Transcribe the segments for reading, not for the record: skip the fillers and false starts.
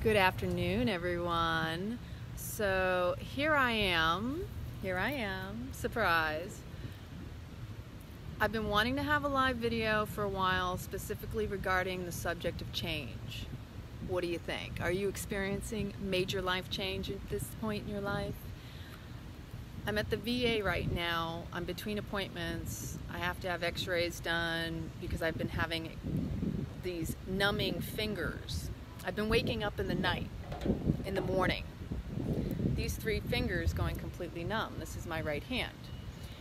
Good afternoon, everyone. So here I am, surprise. I've been wanting to have a live video for a while, specifically regarding the subject of change. What do you think? Are you experiencing major life change at this point in your life? I'm at the VA right now. I'm between appointments. I have to have x-rays done because I've been having these numbing fingers. I've been waking up in the night, in the morning. These three fingers going completely numb. This is my right hand.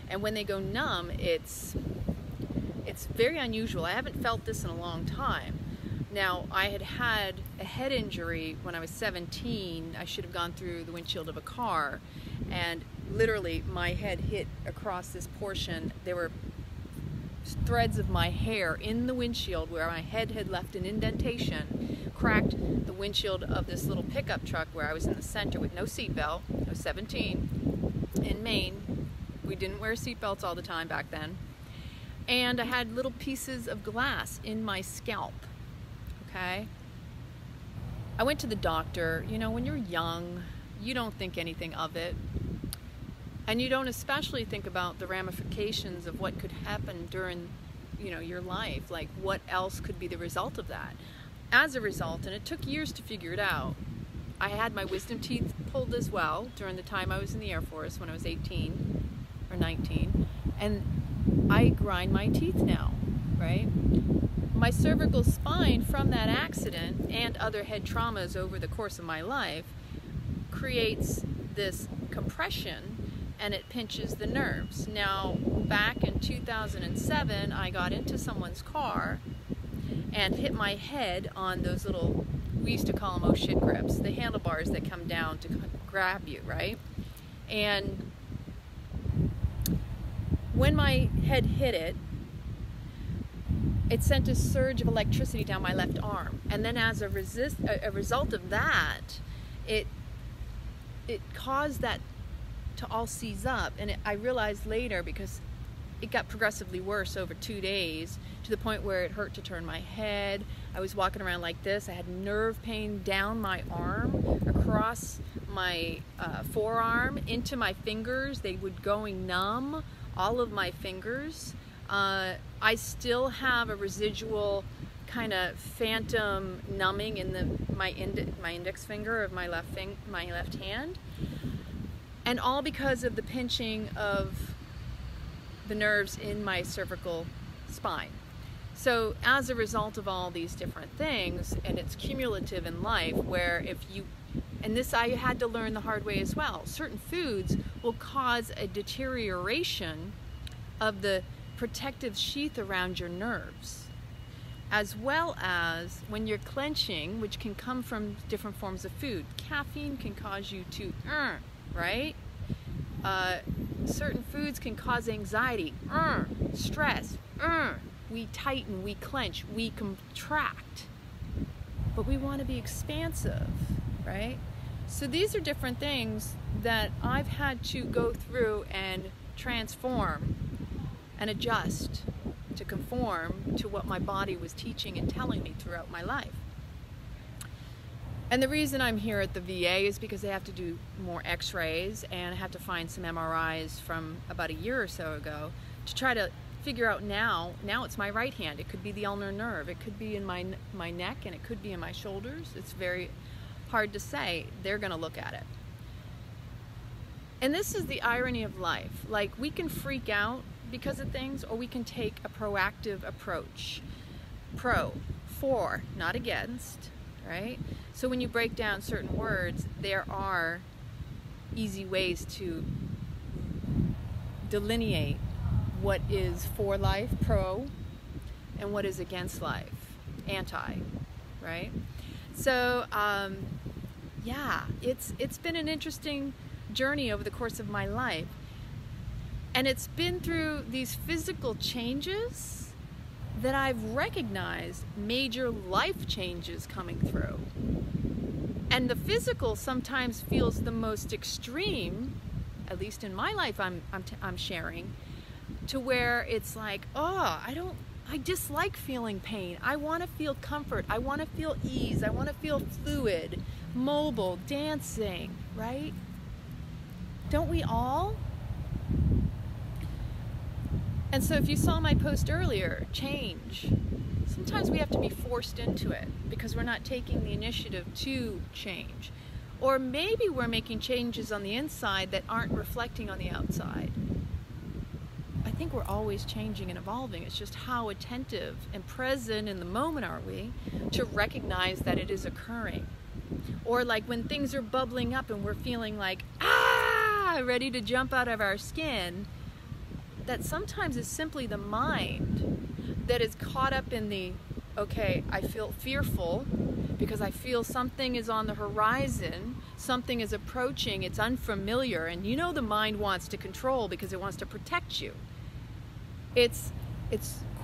And when they go numb, it's very unusual. I haven't felt this in a long time. Now, I had a head injury when I was 17. I should have gone through the windshield of a car, and literally my head hit across this portion. There were threads of my hair in the windshield where my head had left an indentation, cracked the windshield of this little pickup truck where I was in the center with no seatbelt. I was 17 in Maine. We didn't wear seatbelts all the time back then. And I had little pieces of glass in my scalp, okay? I went to the doctor. You know, when you're young, you don't think anything of it. And you don't especially think about the ramifications of what could happen during, your life, like what else could be the result of that. As a result, and it took years to figure it out, I had my wisdom teeth pulled as well during the time I was in the Air Force when I was 18 or 19, and I grind my teeth now, right? My cervical spine from that accident and other head traumas over the course of my life creates this compression, and it pinches the nerves. Now, back in 2007, I got into someone's car and hit my head on those little, we used to call them oh shit grips, the handlebars that come down to grab you, right? And when my head hit it, it sent a surge of electricity down my left arm. And then as a result of that, it caused that to all seize up, and I realized later, because it got progressively worse over 2 days, to the point where it hurt to turn my head. I was walking around like this. I had nerve pain down my arm, across my forearm, into my fingers. They would going numb, all of my fingers. I still have a residual kind of phantom numbing in my index finger of my left hand. And all because of the pinching of the nerves in my cervical spine. So as a result of all these different things, and it's cumulative in life, where and this I had to learn the hard way as well, certain foods will cause a deterioration of the protective sheath around your nerves, as well as when you're clenching, which can come from different forms of food. Caffeine can cause you to right? Certain foods can cause anxiety, stress, we tighten, we clench, we contract, but we want to be expansive, right? So these are different things that I've had to go through and transform and adjust to conform to what my body was teaching and telling me throughout my life. And the reason I'm here at the VA is because they have to do more x-rays, and I have to find some MRIs from about a year or so ago to try to figure out now it's my right hand. It could be the ulnar nerve. It could be in my neck, and it could be in my shoulders. It's very hard to say. They're going to look at it. And this is the irony of life. Like, we can freak out because of things, or we can take a proactive approach. For, not against. Right? So when you break down certain words, there are easy ways to delineate what is for life, pro, and what is against life, anti, right? So yeah, it's been an interesting journey over the course of my life, and it's been through these physical changes that I've recognized major life changes coming through. And the physical sometimes feels the most extreme, at least in my life I'm sharing, to where it's like, oh, I don't I dislike feeling pain. I want to feel comfort. I want to feel ease. I want to feel fluid, mobile, dancing, right? Don't we all? And so if you saw my post earlier, change. Sometimes we have to be forced into it because we're not taking the initiative to change. Or maybe we're making changes on the inside that aren't reflecting on the outside. I think we're always changing and evolving. It's just how attentive and present in the moment are we to recognize that it is occurring. Or like when things are bubbling up and we're feeling like, ready to jump out of our skin, that sometimes is simply the mind that is caught up in the, okay, I feel fearful because I feel something is on the horizon, something is approaching, it's unfamiliar, and you know the mind wants to control because it wants to protect you. It's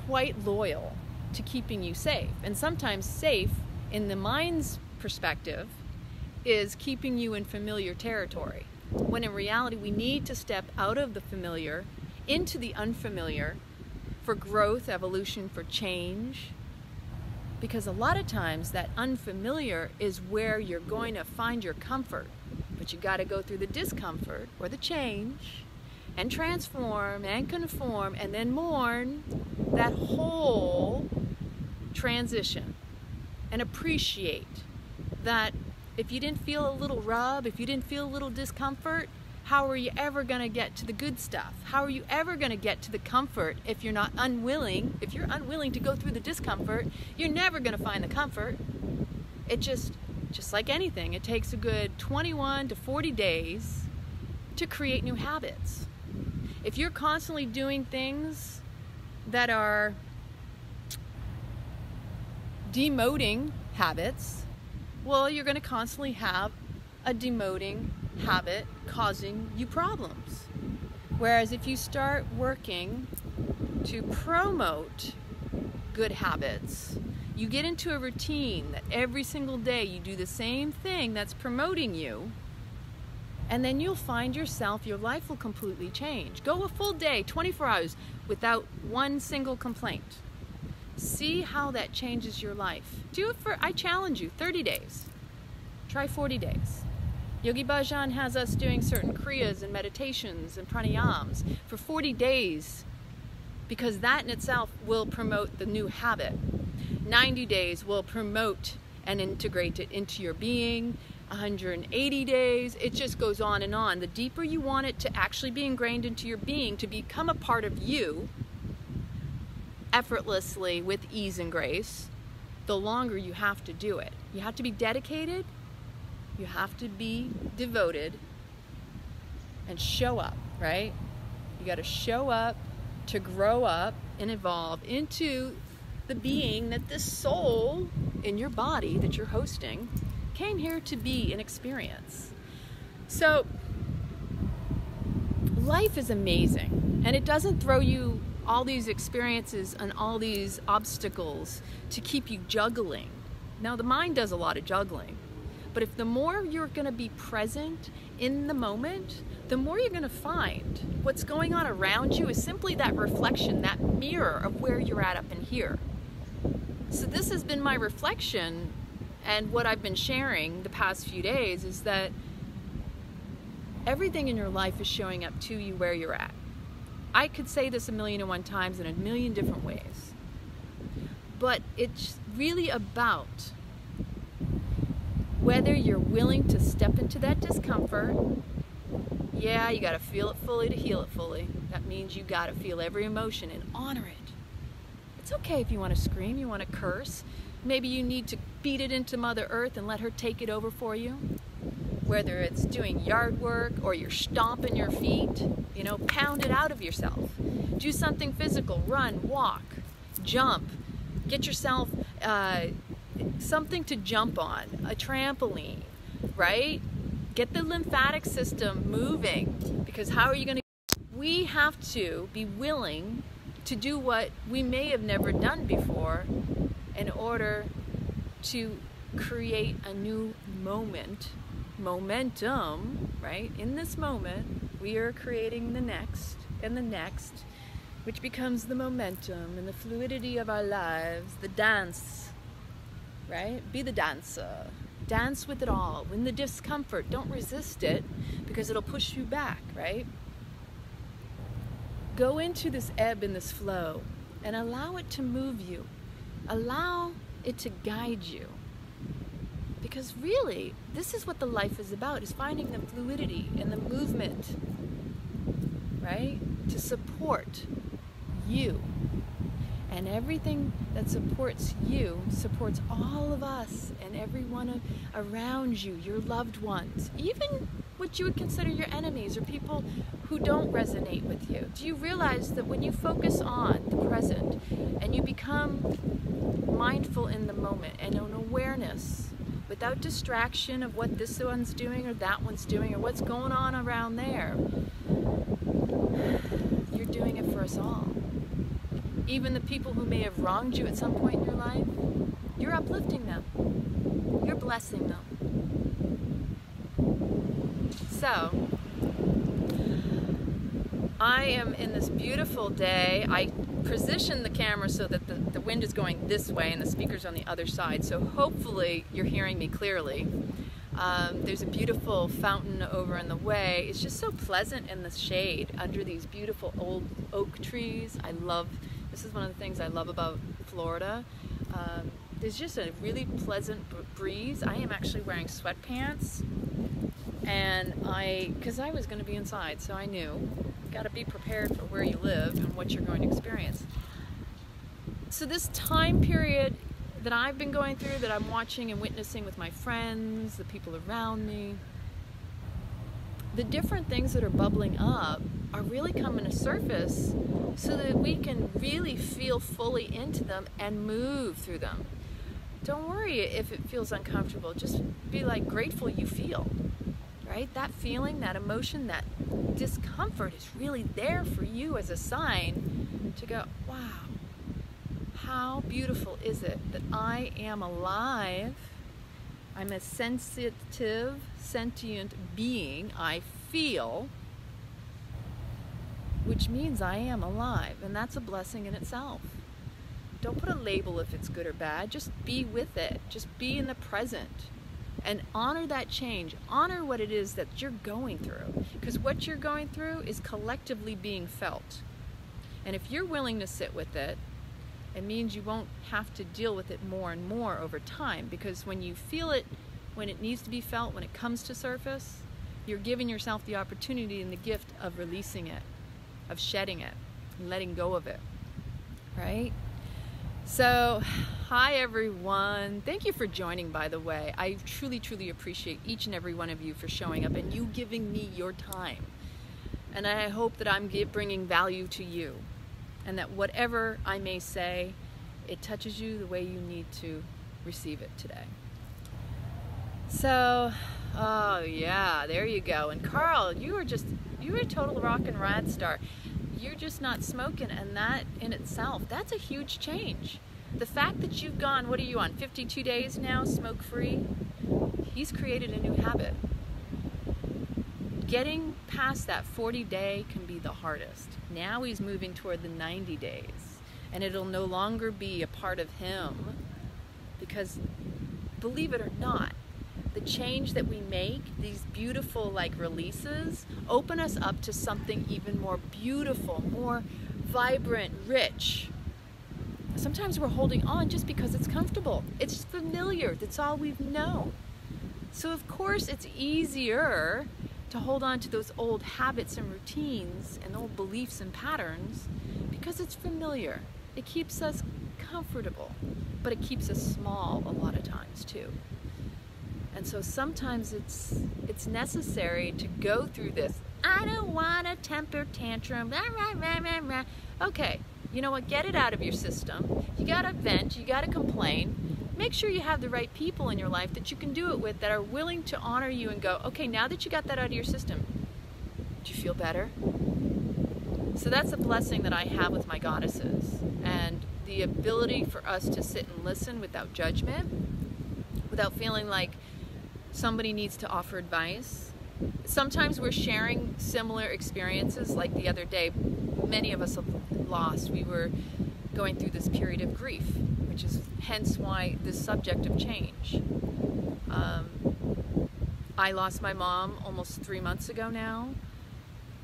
quite loyal to keeping you safe, and sometimes safe in the mind's perspective is keeping you in familiar territory, when in reality we need to step out of the familiar into the unfamiliar for growth, evolution, for change, because a lot of times that unfamiliar is where you're going to find your comfort, but you got to go through the discomfort or the change and transform and conform and then mourn that whole transition and appreciate that if you didn't feel a little rub, if you didn't feel a little discomfort, how are you ever going to get to the good stuff? How are you ever going to get to the comfort if you're not unwilling? If you're unwilling to go through the discomfort, you're never going to find the comfort. It just like anything, it takes a good 21 to 40 days to create new habits. If you're constantly doing things that are demoting habits, well, you're going to constantly have a demoting habit causing you problems. Whereas if you start working to promote good habits, you get into a routine that every single day you do the same thing that's promoting you, and then you'll find yourself, your life will completely change. Go a full day, 24 hours, without one single complaint. See how that changes your life. Do it for, I challenge you, 30 days. Try 40 days. Yogi Bhajan has us doing certain kriyas and meditations and pranayams for 40 days because that in itself will promote the new habit. 90 days will promote and integrate it into your being. 180 days, it just goes on and on. The deeper you want it to actually be ingrained into your being, to become a part of you, effortlessly with ease and grace, the longer you have to do it. You have to be dedicated, you have to be devoted, and show up, right? You got to show up to grow up and evolve into the being that this soul in your body that you're hosting came here to be and experience. So life is amazing, and it doesn't throw you all these experiences and all these obstacles to keep you juggling. Now the mind does a lot of juggling, but if the more you're going to be present in the moment, the more you're going to find what's going on around you is simply that reflection, that mirror of where you're at up in here. So this has been my reflection, and what I've been sharing the past few days is that everything in your life is showing up to you where you're at. I could say this 1,000,001 times in 1,000,000 different ways, but it's really about whether you're willing to step into that discomfort. Yeah, you gotta feel it fully to heal it fully. That means you gotta feel every emotion and honor it. It's okay if you want to scream, you want to curse. Maybe you need to beat it into Mother Earth and let her take it over for you. Whether it's doing yard work or you're stomping your feet, you know, pound it out of yourself. Do something physical, run, walk, jump. Get yourself something to jump on, a trampoline, right? Get the lymphatic system moving, because how are you going to... We have to be willing to do what we may have never done before in order to create a new momentum, right? In this moment, we are creating the next and the next, which becomes the momentum and the fluidity of our lives, the dance, right? Be the dancer. Dance with it all. When the discomfort, don't resist it because it'll push you back, right? Go into this ebb and this flow and allow it to move you. Allow it to guide you. Because really, this is what the life is about, is finding the fluidity and the movement, right? To support you. And everything that supports you supports all of us and everyone around you, your loved ones, even what you would consider your enemies or people who don't resonate with you. Do you realize that when you focus on the present and you become mindful in the moment and an awareness without distraction of what this one's doing or that one's doing or what's going on around there, you're doing it for us all. Even the people who may have wronged you at some point in your life, you're uplifting them. You're blessing them. So, I am in this beautiful day. I positioned the camera so that the wind is going this way and the speaker's on the other side. So hopefully you're hearing me clearly. There's a beautiful fountain over in the way. It's just so pleasant in the shade under these beautiful old oak trees. This is one of the things I love about Florida. There's just a really pleasant breeze. I am actually wearing sweatpants, and because I was going to be inside, so I knew, got to be prepared for where you live and what you're going to experience. So this time period that I've been going through, that I'm watching and witnessing with my friends, the people around me, the different things that are bubbling up are really coming to surface so that we can really feel fully into them and move through them. Don't worry if it feels uncomfortable. Just be like grateful you feel, right? That feeling, that emotion, that discomfort is really there for you as a sign to go, wow, how beautiful is it that I am alive? I'm a sensitive, sentient being. I feel, which means I am alive, and that's a blessing in itself. Don't put a label if it's good or bad. Just be with it. Just be in the present and honor that change. Honor what it is that you're going through, because what you're going through is collectively being felt. And if you're willing to sit with it, it means you won't have to deal with it more and more over time, because when you feel it, when it needs to be felt, when it comes to surface, you're giving yourself the opportunity and the gift of releasing it, of shedding it, and letting go of it, right? So, hi everyone. Thank you for joining, by the way. I truly, truly appreciate each and every one of you for showing up and you giving me your time. And I hope that I'm bringing value to you, and that whatever I may say, it touches you the way you need to receive it today. So, oh yeah, there you go. And Carl, you're a total rock and rad star. You're just not smoking, and that in itself, that's a huge change. The fact that you've gone, what are you on, 52 days now, smoke-free? He's created a new habit. Getting past that 40-day can be the hardest. Now he's moving toward the 90 days, and it'll no longer be a part of him, because believe it or not, the change that we make, these beautiful releases, open us up to something even more beautiful, more vibrant, rich. Sometimes we're holding on just because it's comfortable. It's familiar. That's all we've known. So of course it's easier to hold on to those old habits and routines and old beliefs and patterns because it's familiar. It keeps us comfortable, but it keeps us small a lot of times too. And so sometimes it's necessary to go through this. I don't want a temper tantrum. Okay, you know what? Get it out of your system. You gotta vent, you gotta complain. Make sure you have the right people in your life that you can do it with, that are willing to honor you and go, okay, now that you got that out of your system, do you feel better? So that's a blessing that I have with my goddesses, and the ability for us to sit and listen without judgment, without feeling like somebody needs to offer advice, Sometimes we're sharing similar experiences. Like the other day, many of us have lost. We were going through this period of grief, which is hence why this subject of change. I lost my mom almost 3 months ago now.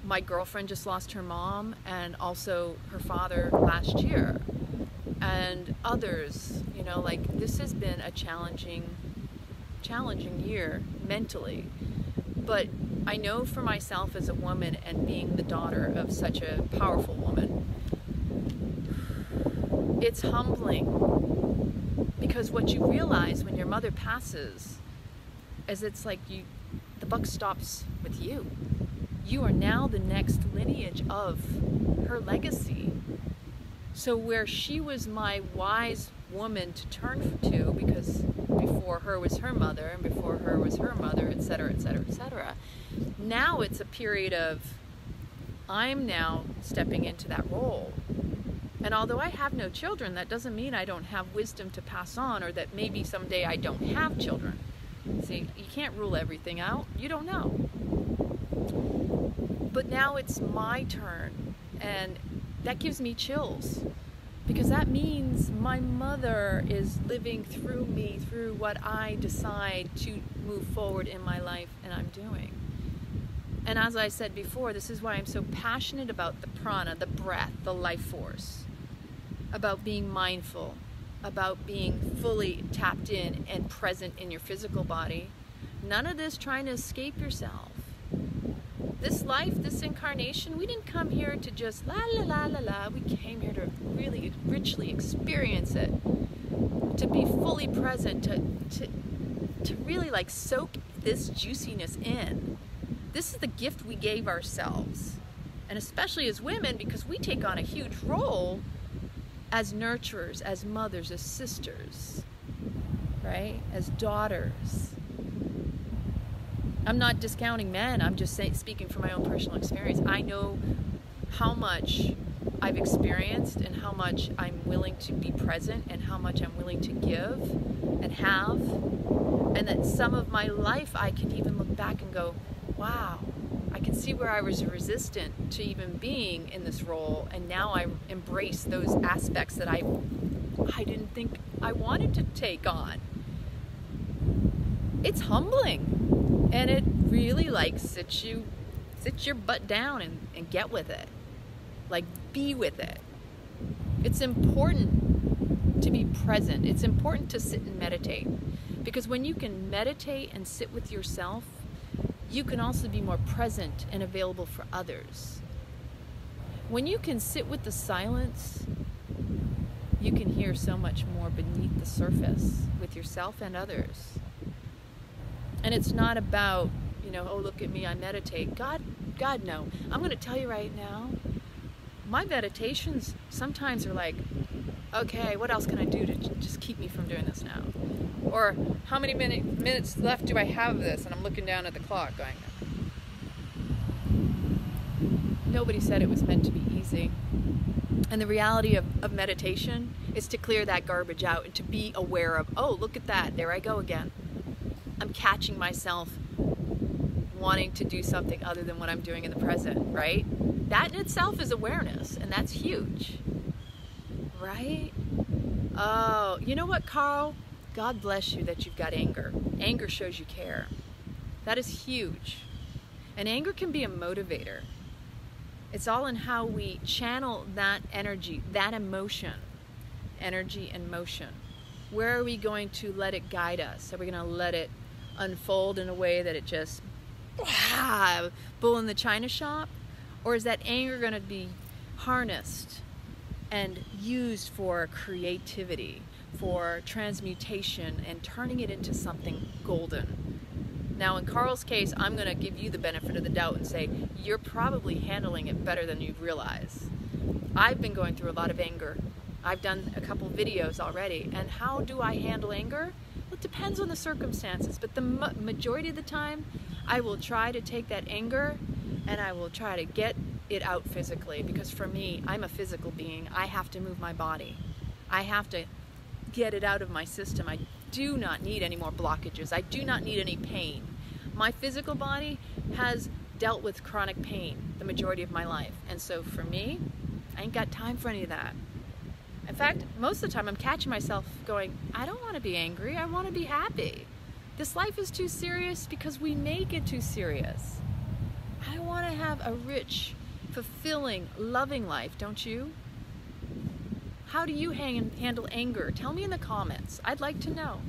My girlfriend just lost her mom and also her father last year. And others, you know, like this has been a challenging year mentally. But I know for myself as a woman and being the daughter of such a powerful woman, it's humbling, because what you realize when your mother passes is it's like the buck stops with you. You are now the next lineage of her legacy. So where she was my wise woman to turn to, because before her was her mother, and before her was her mother, etc., etc., etc. Now it's a period of, I'm now stepping into that role. And although I have no children, that doesn't mean I don't have wisdom to pass on, or that maybe someday I don't have children. See, you can't rule everything out. You don't know. But now it's my turn, and that gives me chills, because that means my mother is living through me, through what I decide to move forward in my life and I'm doing. And as I said before, this is why I'm so passionate about the prana, the breath, the life force, about being mindful, about being fully tapped in and present in your physical body. None of this trying to escape yourself. This life, this incarnation, we didn't come here to just la la la la la. We came here to really richly experience it, to be fully present, to really like soak this juiciness in. This is the gift we gave ourselves, and especially as women, because we take on a huge role as nurturers, as mothers, as sisters, right? As daughters. I'm not discounting men, I'm just speaking from my own personal experience. I know how much I've experienced and how much I'm willing to be present and how much I'm willing to give and have. And that some of my life I can even look back and go, wow, I can see where I was resistant to even being in this role, and now I embrace those aspects that I didn't think I wanted to take on. It's humbling, and it really like sits your butt down and get with it. Like, be with it. It's important to be present. It's important to sit and meditate, because when you can meditate and sit with yourself, you can also be more present and available for others. When you can sit with the silence, you can hear so much more beneath the surface with yourself and others. And it's not about, you know, oh, look at me, I meditate. God, no. I'm going to tell you right now, my meditations sometimes are like, okay, what else can I do to just keep me from doing this now? Or how many minutes left do I have of this? And I'm looking down at the clock going, nobody said it was meant to be easy. And the reality of meditation is to clear that garbage out and to be aware of, oh, look at that, there I go again. I'm catching myself wanting to do something other than what I'm doing in the present, right? That in itself is awareness, and that's huge, right? Oh, you know what, Carl? God bless you that you've got anger. Anger shows you care. That is huge. And anger can be a motivator. It's all in how we channel that energy, that emotion, energy and motion. Where are we going to let it guide us? Are we going to let it unfold in a way that it just, bull in the china shop? Or is that anger going to be harnessed and used for creativity, for transmutation, and turning it into something golden? Now in Carl's case, I'm going to give you the benefit of the doubt and say, you're probably handling it better than you realize. I've been going through a lot of anger. I've done a couple videos already. And how do I handle anger? Well, it depends on the circumstances, but the majority of the time, I will try to take that anger and I will try to get it out physically, because for me, I'm a physical being. I have to move my body. I have to get it out of my system. I do not need any more blockages. I do not need any pain. My physical body has dealt with chronic pain the majority of my life. And so for me, I ain't got time for any of that. In fact, most of the time I'm catching myself going, I don't want to be angry, I want to be happy. This life is too serious because we make it too serious. I want to have a rich, fulfilling, loving life, don't you? How do you handle anger? Tell me in the comments. I'd like to know.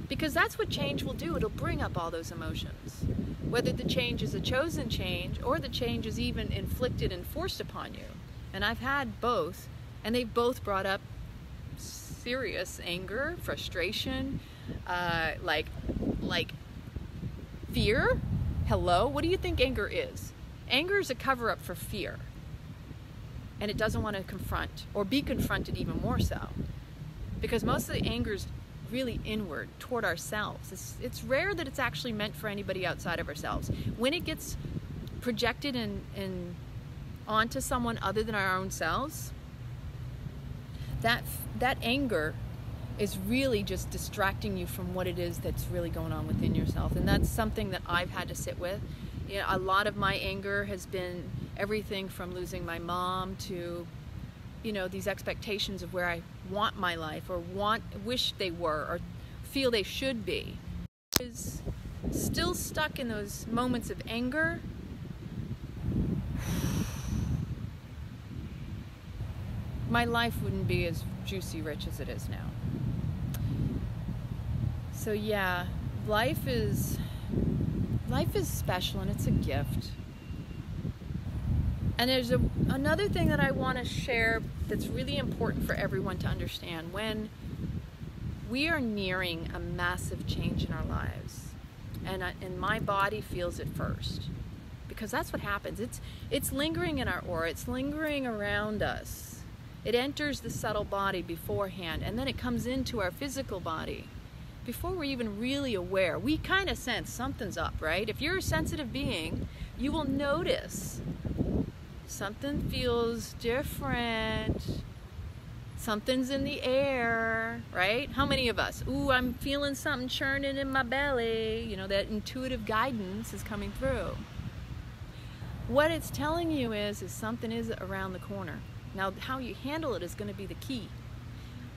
Because that's what change will do. It'll bring up all those emotions. Whether the change is a chosen change or the change is even inflicted and forced upon you. And I've had both, and they've both brought up serious anger, frustration, like fear. Hello? What do you think anger is? Anger is a cover-up for fear. And it doesn't want to confront or be confronted even more so. Because most of the anger is really inward toward ourselves. It's rare that it's actually meant for anybody outside of ourselves. When it gets projected and onto someone other than our own selves, that anger is really just distracting you from what it is that's really going on within yourself. And that's something that I've had to sit with. You know, a lot of my anger has been everything from losing my mom to, you know, these expectations of where I want my life or wish they were or feel they should be. Is still stuck in those moments of anger. My life wouldn't be as juicy rich as it is now. So yeah, life is special and it's a gift. And there's another thing that I want to share that's really important for everyone to understand. When we are nearing a massive change in our lives, and my body feels it first, because that's what happens. It's lingering in our aura. It's lingering around us. It enters the subtle body beforehand, and then it comes into our physical body. Before we're even really aware, we kind of sense something's up, right? If you're a sensitive being, you will notice something feels different. Something's in the air, right? How many of us? Ooh, I'm feeling something churning in my belly. You know, that intuitive guidance is coming through. What it's telling you is something is around the corner. Now, how you handle it is going to be the key.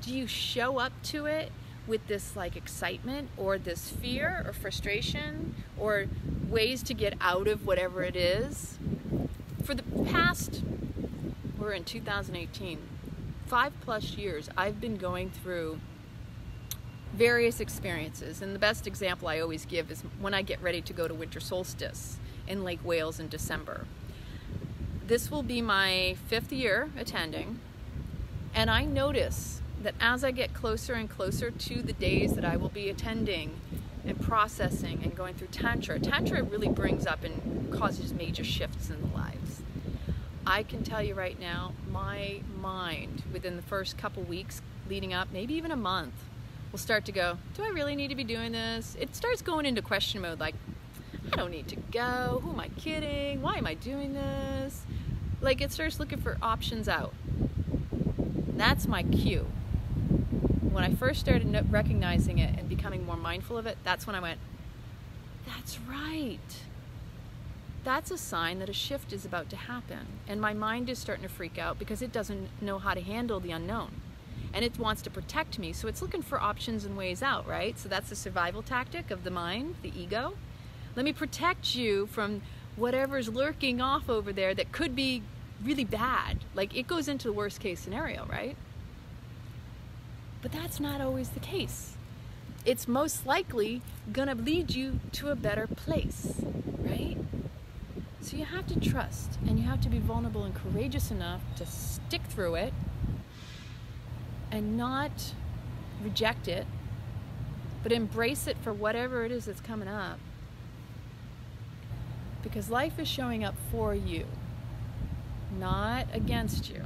Do you show up to it with this like excitement or this fear or frustration or ways to get out of whatever it is? For the past, we're in 2018, 5+ years, I've been going through various experiences. And the best example I always give is when I get ready to go to winter solstice in Lake Wales in December. This will be my 5th year attending, and I notice that as I get closer and closer to the days that I will be attending and processing and going through Tantra really brings up and causes major shifts in the lives. I can tell you right now, my mind within the first couple weeks leading up, maybe even a month, will start to go, do I really need to be doing this? It starts going into question mode, like, I don't need to go, who am I kidding? Why am I doing this? Like, it starts looking for options out. That's my cue. When I first started recognizing it and becoming more mindful of it, that's when I went, that's right. That's a sign that a shift is about to happen. And my mind is starting to freak out because it doesn't know how to handle the unknown. And it wants to protect me, so it's looking for options and ways out, right? So that's the survival tactic of the mind, the ego. Let me protect you from whatever's lurking off over there that could be really bad. Like, it goes into the worst case scenario, right? But that's not always the case. It's most likely gonna lead you to a better place, right? So you have to trust, and you have to be vulnerable and courageous enough to stick through it and not reject it, but embrace it for whatever it is that's coming up. Because life is showing up for you, not against you.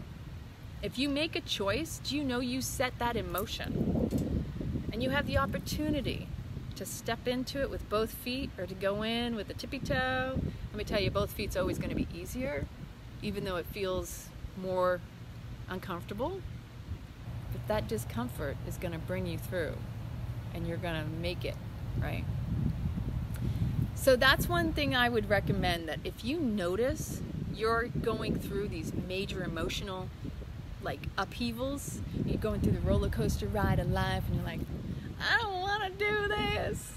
If you make a choice, do you know you set that in motion? And you have the opportunity to step into it with both feet or to go in with a tippy toe. Let me tell you, both feet's always going to be easier, even though it feels more uncomfortable. But that discomfort is going to bring you through, and you're going to make it, right? So that's one thing I would recommend, that if you notice you're going through these major emotional upheavals, you're going through the roller coaster ride of life and you're like, I don't want to do this.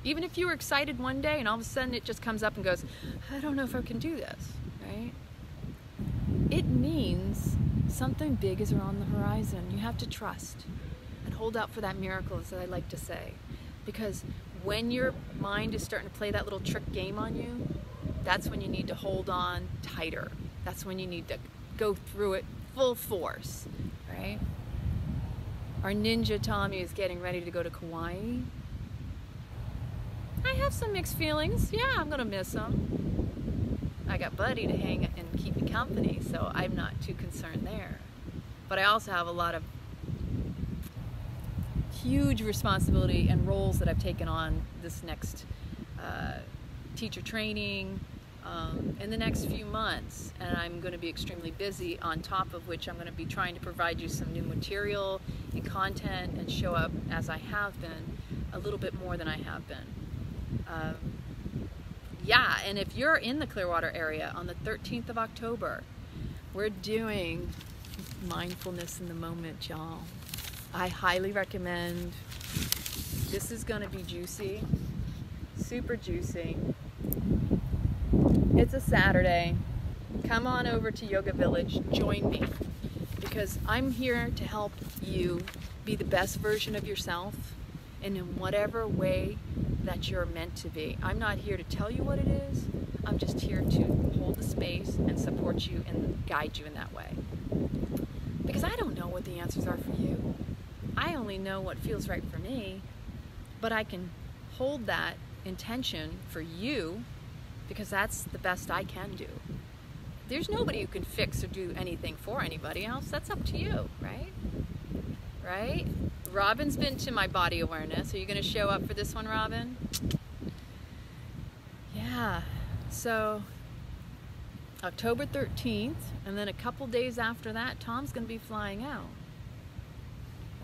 Even if you were excited one day and all of a sudden it just comes up and goes, I don't know if I can do this, right? It means something big is on the horizon. You have to trust and hold out for that miracle, as I like to say. Because when your mind is starting to play that little trick game on you, that's when you need to hold on tighter. That's when you need to go through it full force, right? Our ninja Tommy is getting ready to go to Kauai. I have some mixed feelings. Yeah, I'm gonna miss him. I got Buddy to hang and keep me company, so I'm not too concerned there. But I also have a lot of huge responsibility and roles that I've taken on this next teacher training in the next few months, and I'm going to be extremely busy, on top of which I'm going to be trying to provide you some new material and content and show up as I have been, a little bit more than I have been. Yeah, and if you're in the Clearwater area on the 13th of October, we're doing mindfulness in the moment, y'all. I highly recommend. This is going to be juicy, super juicy. It's a Saturday. Come on over to Yoga Village, join me, because I'm here to help you be the best version of yourself, and in whatever way that you're meant to be. I'm not here to tell you what it is. I'm just here to hold the space and support you and guide you in that way. Because I don't know what the answers are for you. I only know what feels right for me, but I can hold that intention for you, because that's the best I can do. There's nobody who can fix or do anything for anybody else. That's up to you, right? Right? Robin's been to my body awareness. Are you going to show up for this one, Robin? Yeah. So October 13th, and then a couple days after that, Tom's going to be flying out.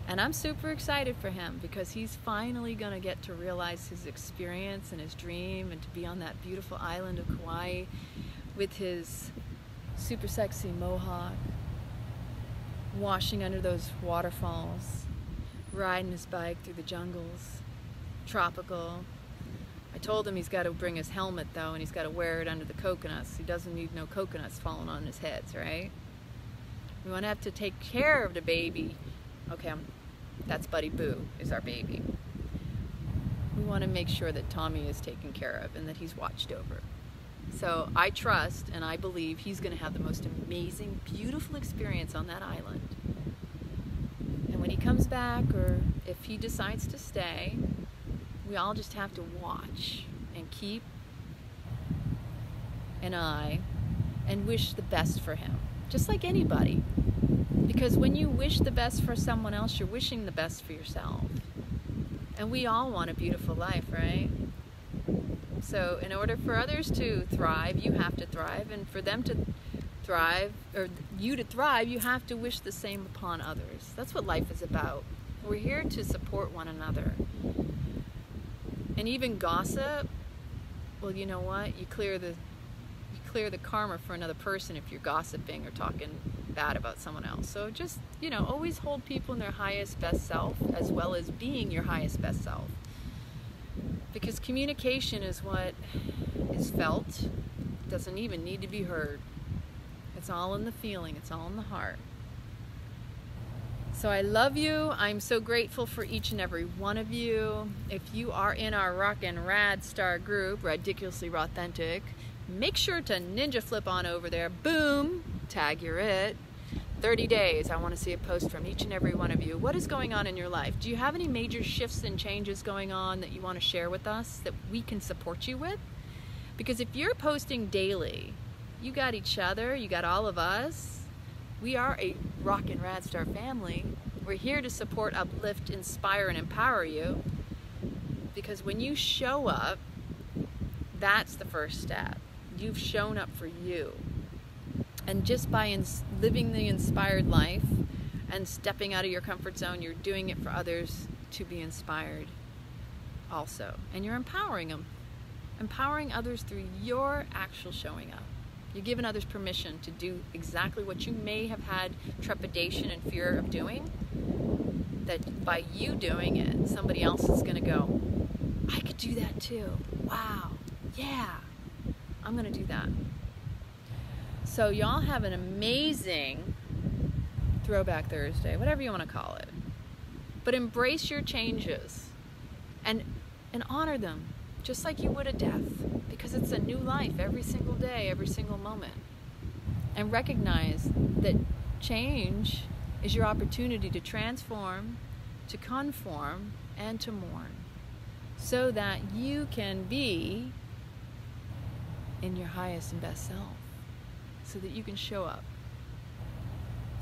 And I'm super excited for him, because he's finally going to get to realize his experience and his dream, and to be on that beautiful island of Kauai with his super sexy mohawk, washing under those waterfalls, riding his bike through the jungles, tropical. I told him he's got to bring his helmet though, and he's got to wear it under the coconuts. He doesn't need no coconuts falling on his heads, right? We want to have to take care of the baby. Okay, that's Buddy Boo, is our baby. We want to make sure that Tommy is taken care of and that he's watched over. So I trust and I believe he's going to have the most amazing, beautiful experience on that island. And when he comes back, or if he decides to stay, we all just have to watch and keep an eye and wish the best for him, just like anybody. Because when you wish the best for someone else, you're wishing the best for yourself. And we all want a beautiful life, right? So in order for others to thrive, you have to thrive. And for them to thrive, or you to thrive, you have to wish the same upon others. That's what life is about. We're here to support one another. And even gossip, well, you know what? You clear the karma for another person if you're gossiping or talking bad about someone else. So just, you know, always hold people in their highest best self, as well as being your highest best self. Because communication is what is felt. It doesn't even need to be heard. It's all in the feeling. It's all in the heart. So I love you. I'm so grateful for each and every one of you. If you are in our Rock and Rad Star group, Radiculously RawThentic, make sure to ninja flip on over there. Boom! Tag you're it. 30 days. I want to see a post from each and every one of you. What is going on in your life? Do you have any major shifts and changes going on that you want to share with us that we can support you with? Because if you're posting daily, you got each other, you got all of us. We are a Rock and Rad Star family. We're here to support, uplift, inspire, and empower you. Because when you show up, that's the first step. You've shown up for you. And just by living the inspired life and stepping out of your comfort zone, you're doing it for others to be inspired also. And you're empowering them. empowering others through your actual showing up. You're giving others permission to do exactly what you may have had trepidation and fear of doing, that by you doing it, somebody else is going to go, I could do that too. Wow, yeah, I'm going to do that. So y'all have an amazing Throwback Thursday, whatever you want to call it. But embrace your changes and honor them, just like you would a death, because it's a new life every single day, every single moment. And recognize that change is your opportunity to transform, to conform, and to mourn, so that you can be in your highest and best self, so that you can show up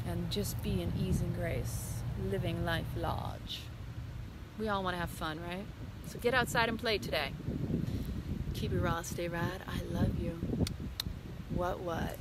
and just be in ease and grace, living life large. We all want to have fun, right? So get outside and play today. Keep it raw, stay rad. I love you. What?